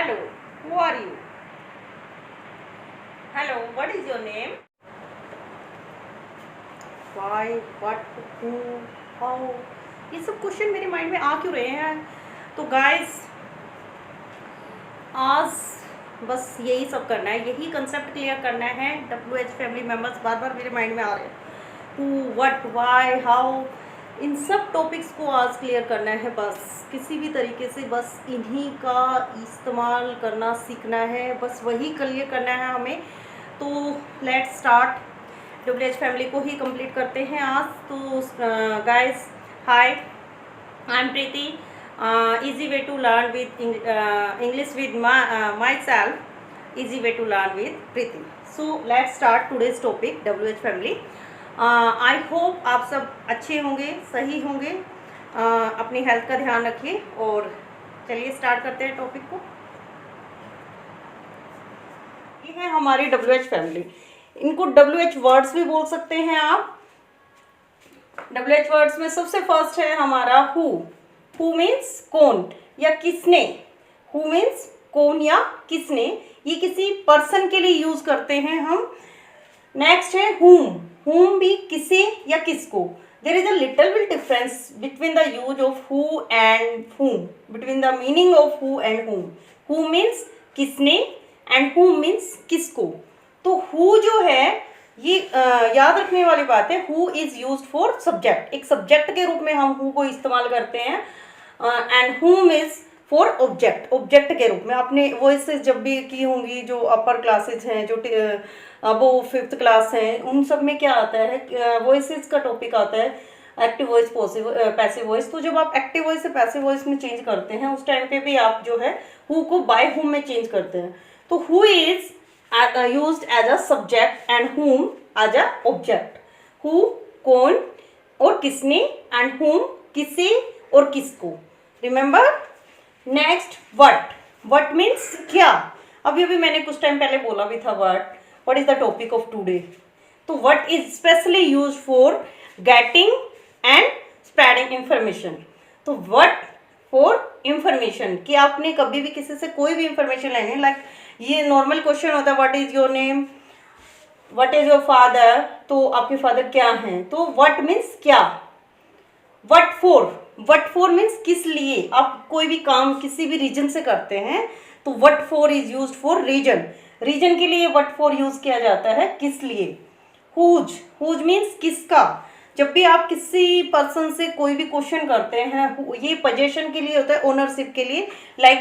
Hello, who are you? Hello, what is your name? Why, what, who, how? ये सब question मेरे mind में आ क्यों रहे हैं? तो गाइस आज बस यही सब करना है, यही कंसेप्ट क्लियर करना है। WH फैमिली मेम्बर्स बार बार मेरे माइंड में आ रहे हैं, हु, व्हाट, व्हाई, हाउ, इन सब टॉपिक्स को आज क्लियर करना है। बस किसी भी तरीके से बस इन्हीं का इस्तेमाल करना सीखना है, बस वही क्लियर करना है हमें। तो लेट्स स्टार्ट। WH फैमिली को ही कंप्लीट करते हैं आज। तो guys, hi, I am Preeti. Easy way to learn with English with myself. Easy way to learn with Preeti. So let's start today's topic, WH family. I hope आप सब अच्छे होंगे, सही होंगे, अपनी हेल्थ का ध्यान रखिए। और चलिए स्टार्ट करते हैं टॉपिक को। ये है हमारी WH फैमिली। इनको WH वर्ड्स भी बोल सकते हैं आप। WH वर्ड्स में सबसे फर्स्ट है हमारा हु। हु मीन्स कौन या किसने। हु मीन्स कौन या किसने, ये किसी पर्सन के लिए यूज करते हैं हम। नेक्स्ट है whom। whom भी किसे या किसको। There is a little bit difference between the use of who and whom, between the meaning of who and whom। Who means किसने एंड whom मीन्स किसको। तो हु जो है ये याद रखने वाली बात है, who is used for subject. एक सब्जेक्ट के रूप में हम हु को इस्तेमाल करते हैं। And whom is for object. Object के रूप में आपने वॉइसेस जब भी की होंगी, जो अपर क्लासेज हैं, जो वो 5th क्लास हैं, उन सब में क्या आता है, वॉइसेस का टॉपिक आता है, एक्टिव वॉइस, पैसिव वॉइस। तो जब आप एक्टिव वॉइस से पैसिव वॉइस में चेंज करते हैं, उस टाइम पे भी आप जो है हु को बाय whom में चेंज करते हैं। तो who is used as a subject and whom as a object। who कौन और किसने, and whom किसे और किसको। Remember. Next what। what means क्या। अभी अभी मैंने कुछ टाइम पहले बोला भी था what is the topic of today। तो what is specially used for getting and spreading information। तो what for information, कि आपने कभी भी किसी से कोई भी इंफॉर्मेशन लेनी है, लाइक ये नॉर्मल क्वेश्चन होता है what is your name, what is your father, तो आपके फादर क्या हैं। तो व्हाट मीन्स क्या। व्हाट फॉर मीन्स किस लिए। आप कोई भी काम किसी भी रीजन से करते हैं, तो what for is used for reason. Reason के लिए व्हाट फॉर यूज किया जाता है, किस लिए। हुज मीन्स किसका। जब भी आप किसी पर्सन से कोई भी क्वेश्चन करते हैं, ये पोजीशन के लिए होता है, ओनरशिप के लिए। लाइक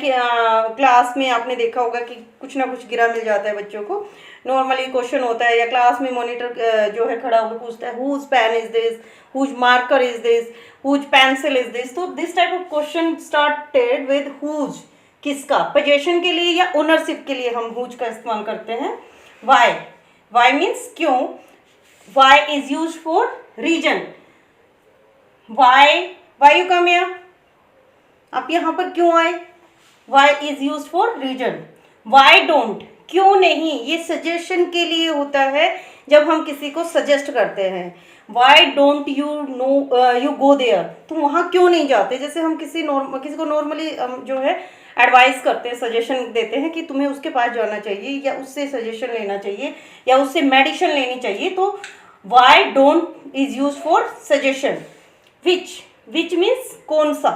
क्लास में आपने देखा होगा कि कुछ ना कुछ गिरा मिल जाता है बच्चों को। नॉर्मली क्वेश्चन होता है, या क्लास में मॉनिटर जो है खड़ा होकर पूछता है whose pen is this, whose marker is this, whose pencil is this. तो this type of question started with whose, किसका। पोजीशन के लिए या ओनरशिप के लिए हम हुज का इस्तेमाल करते हैं। वाई मीन्स क्यों। Why is used for reason। Why you come here, आप यहाँ पर क्यों आए। Why is used for reason। Why don't, क्यों नहीं, ये सजेशन के लिए होता है जब हम किसी को सजेस्ट करते हैं। Why don't you go there, तुम वहाँ क्यों नहीं जाते। जैसे हम किसी को नॉर्मली जो है एडवाइस करते हैं, सजेशन देते हैं कि तुम्हें उसके पास जाना चाहिए, या उससे सजेशन लेना चाहिए, या उससे मेडिसिन लेनी चाहिए। तो why don't is use for suggestion. Which means कौन सा,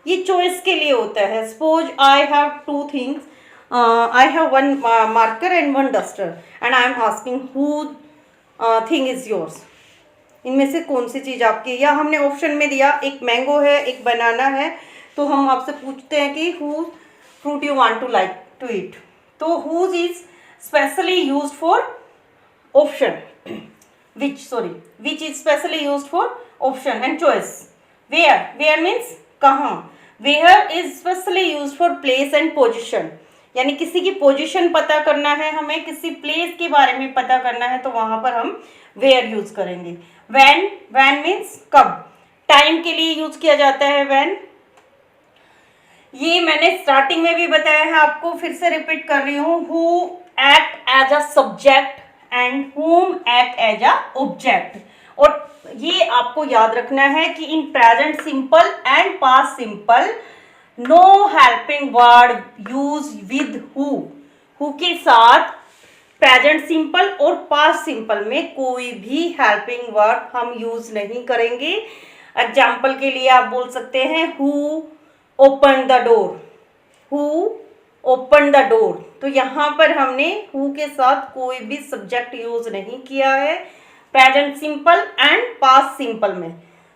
ये चॉइस के लिए होता है। Suppose I have 2 things, I have 1 marker and 1 duster, and I am asking who thing is yours. इनमें से कौन सी चीज़ आपकी, या हमने ऑप्शन में दिया एक मैंगो है, एक बनाना है, तो हम आपसे पूछते हैं कि who fruit you want to like to eat. तो whose is specially used for option. Which is specially used for option and choice. Where means कहाँ। Where is specially used for place and position, यानी किसी की position पता करना है हमें, किसी प्लेस के बारे में पता करना है, तो वहां पर हम वेयर यूज करेंगे। वैन मीन्स कब। टाइम के लिए यूज किया जाता है वैन। ये मैंने स्टार्टिंग में भी बताया है, आपको फिर से रिपीट कर रही हूँ। Who act as a subject and whom act as a object. और ये आपको याद रखना है कि in present simple and past simple no helping word use with who के साथ प्रेजेंट सिंपल और पास्ट सिंपल में कोई भी हेल्पिंग वर्ड हम यूज नहीं करेंगे। एग्जाम्पल के लिए आप बोल सकते हैं who open the door, who open the door. तो यहाँ पर हमने हु के साथ कोई भी सब्जेक्ट यूज नहीं किया है present simple and past simple में।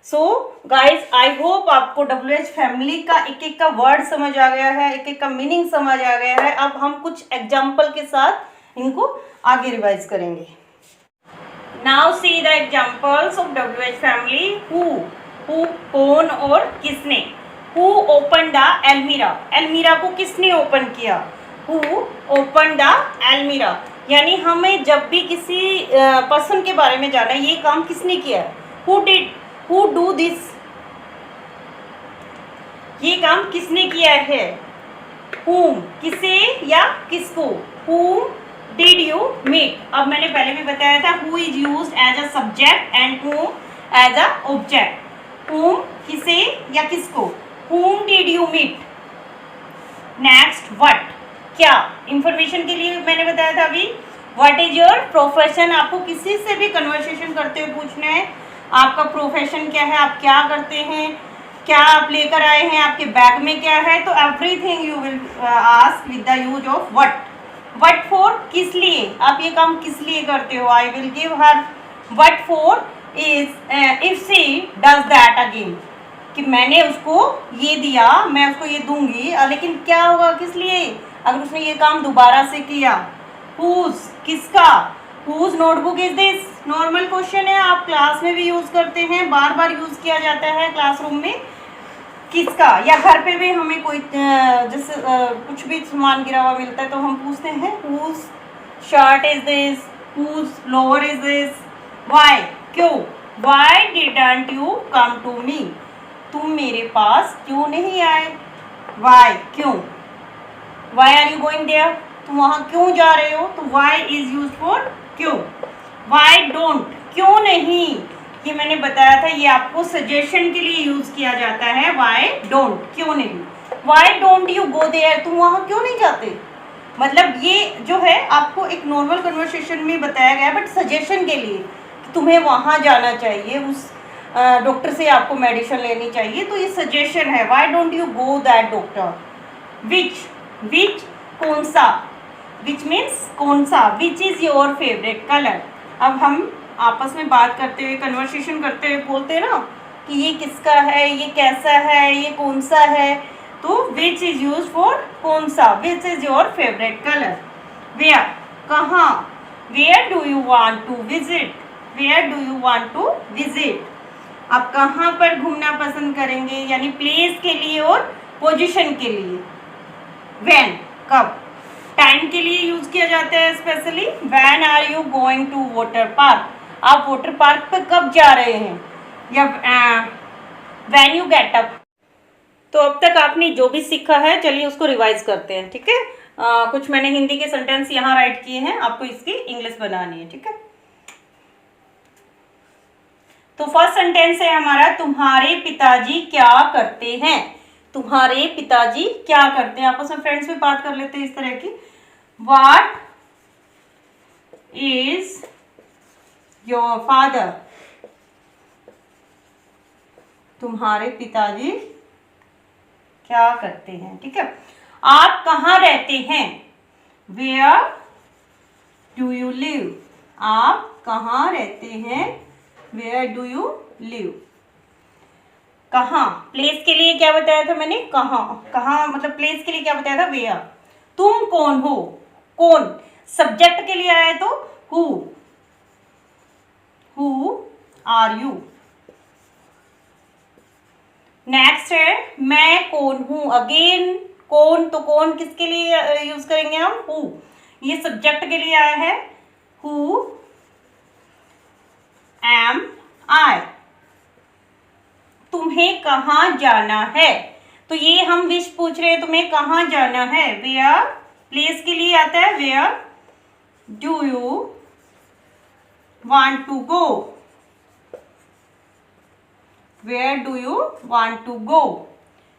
सो गाइज आई होप आपको WH फैमिली का एक एक का वर्ड समझ आ गया है, एक एक का मीनिंग समझ आ गया है। अब हम कुछ एग्जाम्पल के साथ इनको आगे रिवाइज करेंगे। Now see the examples of WH family. Who कौन और किसने। Who open the almirah, almirah को किसने ओपन किया। हु ओपन द एलमीरा, यानी हमें जब भी किसी पर्सन के बारे में जाना है ये काम किसने किया। हु डू दिस, ये काम किसने किया है। whom, किसे या किसको। whom did you meet, अब मैंने पहले भी बताया था who is used as a subject and whom as a object। whom किसे या किसको, whom did you meet। Next what, क्या, इंफॉर्मेशन के लिए मैंने बताया था अभी what is your profession, आपको किसी से भी कन्वर्सेशन करते हुए पूछना है आपका प्रोफेशन क्या है, आप क्या करते हैं, क्या आप लेकर आए हैं, आपके बैग में क्या है। तो everything you will ask with the use of what for, किस लिए, आप ये काम किस लिए करते हो। I will give her what for is if she does that again, कि मैंने उसको ये दिया, मैं उसको ये दूंगी, लेकिन क्या होगा, किस लिए, अगर उसने ये काम दोबारा से किया। हुज, किसका, whose notebook is this, normal question है, आप क्लास में भी यूज करते हैं, बार बार यूज किया जाता है क्लासरूम में। किसका, या घर पे भी हमें कोई जैसे कुछ भी सामान गिरा हुआ मिलता है तो हम पूछते हैं whose shirt is this, whose lower is this. Why, क्यों, why didn't you come to me, तुम मेरे पास क्यों नहीं आए। वाई, क्यों, why are you going there, तुम वहाँ क्यों जा रहे हो, तो वाई इज यूज फॉर क्यों। वाई डोंट, क्यों नहीं, ये मैंने बताया था ये आपको सजेशन के लिए यूज किया जाता है। वाई डोंट, क्यों नहीं। Why don't you go there, तुम वहाँ क्यों नहीं जाते, मतलब ये जो है आपको एक नॉर्मल कन्वर्सेशन में बताया गया है, बट सजेशन के लिए कि तुम्हें वहाँ जाना चाहिए, उस डॉक्टर से आपको मेडिसिन लेनी चाहिए, तो ये सजेशन है। Why don't you go that doctor. Which, कौन सा, विच मीन्स कौन सा। Which is your favourite colour, अब हम आपस में बात करते हुए कन्वर्सेशन करते हुए बोलते हैं ना कि ये किसका है, ये कैसा है, ये कौन सा है, तो विच इज यूज फॉर कौन सा। Which is your favourite colour. Where, कहाँ, where do you want to visit, where do you want to visit, आप कहाँ पर घूमना पसंद करेंगे, यानी प्लेस के लिए और पोजीशन के लिए। व्हेन, कब, टाइम के लिए यूज किया जाता है specially. When are you going to water park, आप वाटर पार्क पे कब जा रहे हैं, या व्हेन यू गेट अप। तो अब तक आपने जो भी सीखा है चलिए उसको रिवाइज करते हैं, ठीक है। कुछ मैंने हिंदी के सेंटेंस यहाँ राइट किए हैं, आपको इसकी इंग्लिश बनानी है, ठीक है। तो फर्स्ट सेंटेंस है हमारा, तुम्हारे पिताजी क्या करते हैं। तुम्हारे पिताजी क्या करते हैं, आपस में फ्रेंड्स में बात कर लेते हैं इस तरह की। व्हाट इज योर फादर, तुम्हारे पिताजी क्या करते हैं, ठीक है। आप कहाँ रहते हैं, वेयर डू यू लिव, आप कहाँ रहते हैं, वेयर डू यू लिव। कहाँ, प्लेस के लिए क्या बताया था मैंने, कहाँ, कहाँ मतलब प्लेस के लिए क्या बताया था, वेयर। तुम कौन हो, कौन, सब्जेक्ट के लिए आया तो हु आर यू। नेक्स्ट है मैं कौन हूं, अगेन कौन, तो कौन किसके लिए यूज करेंगे हम, हु, ये सब्जेक्ट के लिए आया है। हु एम आई, तुम्हें कहाँ जाना है, तो ये हम विश पूछ रहे हैं तुम्हें कहाँ जाना है। वेयर, प्लेस के लिए आता है, where do you want to go, where do you want to go.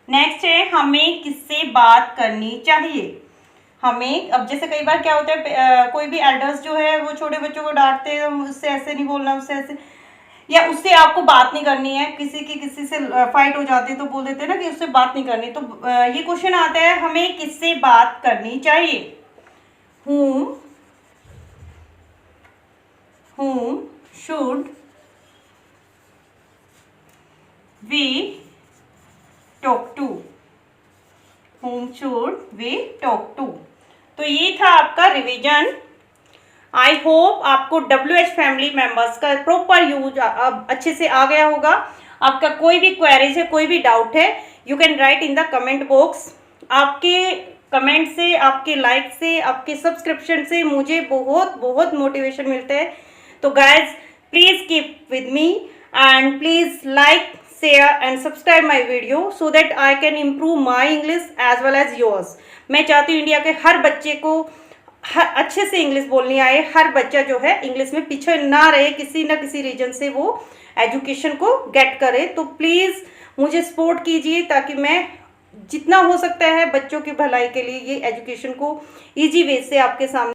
Next है हमें किससे बात करनी चाहिए। हमें, अब जैसे कई बार क्या होता है, कोई भी एल्डर्स जो है वो छोटे बच्चों को डांटते हैं, उससे ऐसे नहीं बोलना, उससे ऐसे, या उससे आपको बात नहीं करनी है, किसी से फाइट हो जाती है तो बोल देते हैं ना कि उससे बात नहीं करनी। तो ये क्वेश्चन आता है हमें किससे बात करनी चाहिए। whom should we talk to, whom should we talk to। तो ये था आपका रिवीजन। आई होप आपको WH फैमिली मेंबर्स का प्रॉपर यूज अब अच्छे से आ गया होगा। आपका कोई भी क्वेरीज है, कोई भी डाउट है, you can write in the comment box. आपके कमेंट से, आपके लाइक से, आपके सब्सक्रिप्शन से मुझे बहुत बहुत मोटिवेशन मिलता है। तो guys please keep with me and please like, share and subscribe my video so that I can improve my English as well as yours. मैं चाहती हूँ इंडिया के हर बच्चे को अच्छे से इंग्लिश बोलनी आए, हर बच्चा जो है इंग्लिश में पीछे ना रहे, किसी ना किसी रीजन से वो एजुकेशन को गेट करे। तो प्लीज़ मुझे सपोर्ट कीजिए ताकि मैं जितना हो सकता है बच्चों की भलाई के लिए ये एजुकेशन को इजी वे से आपके सामने